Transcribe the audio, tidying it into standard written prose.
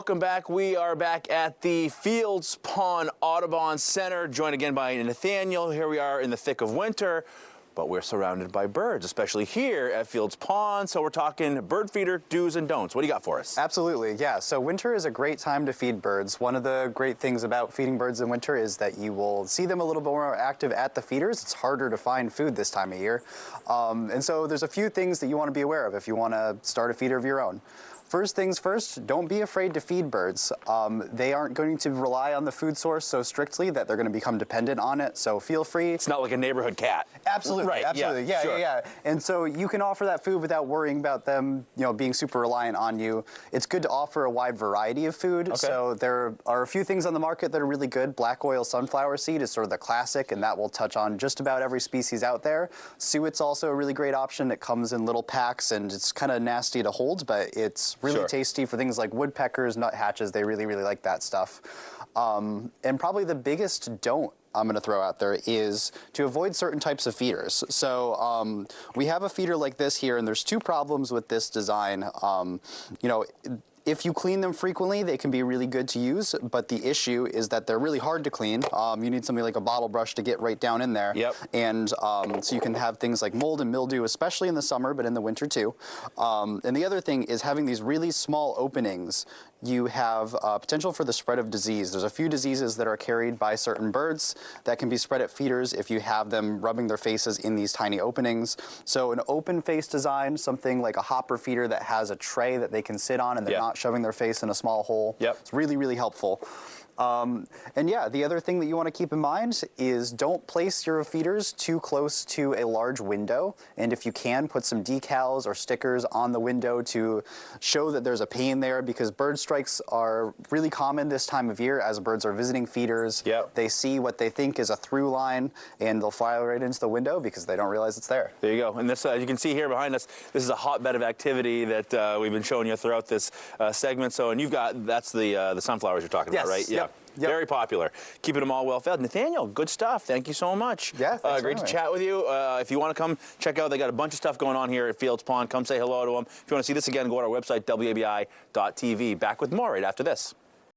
welcome back. We are back at the Fields Pond Audubon Center, joined again by Nathaniel. Here we are in the thick of winter, but we're surrounded by birds, especially here at Fields Pond. So we're talking bird feeder do's and don'ts. What do you got for us? Absolutely, yeah. So winter is a great time to feed birds. One of the great things about feeding birds in winter is that you will see them a little bit more active at the feeders. It's harder to find food this time of year. And so there's a few things that you want to be aware of if you want to start a feeder of your own. First things first, don't be afraid to feed birds. They aren't going to rely on the food source so strictly that they're going to become dependent on it, so feel free. It's not like a neighborhood cat. Absolutely, right, absolutely, yeah, sure. yeah. And so you can offer that food without worrying about them, being super reliant on you. It's good to offer a wide variety of food. Okay. So there are a few things on the market that are really good. Black oil sunflower seed is sort of the classic, and that will touch on just about every species out there. Suet's also a really great option. It comes in little packs, and it's kind of nasty to hold, but it's really tasty for things like woodpeckers, nuthatches. They really, really like that stuff. And probably the biggest don't I'm going to throw out there is to avoid certain types of feeders. So we have a feeder like this here, and there's two problems with this design. If you clean them frequently, they can be really good to use, but the issue is that they're really hard to clean. You need something like a bottle brush to get right down in there. Yep. And so you can have things like mold and mildew, especially in the summer, but in the winter too. And the other thing is having these really small openings. You have potential for the spread of disease. There's a few diseases that are carried by certain birds that can be spread at feeders if you have them rubbing their faces in these tiny openings. So an open face design, something like a hopper feeder that has a tray that they can sit on and they're not shoving their face in a small hole. Yep. It's really, really helpful. And yeah, the other thing that you want to keep in mind is don't place your feeders too close to a large window. And if you can, put some decals or stickers on the window to show that there's a pane there, because bird strikes are really common this time of year as birds are visiting feeders. Yep. They see what they think is a through line and they'll fly right into the window because they don't realize it's there. There you go. And this, as you can see here behind us, this is a hotbed of activity that we've been showing you throughout this segment. So, and you've got, that's the sunflowers you're talking about, right? Yeah. Yep. Very popular. Keeping them all well fed. Nathaniel, good stuff. Thank you so much. Yeah, great to chat with you. If you want to come check out, they got a bunch of stuff going on here at Fields Pond. Come say hello to them. If you want to see this again, go to our website, wabi.tv. Back with more right after this.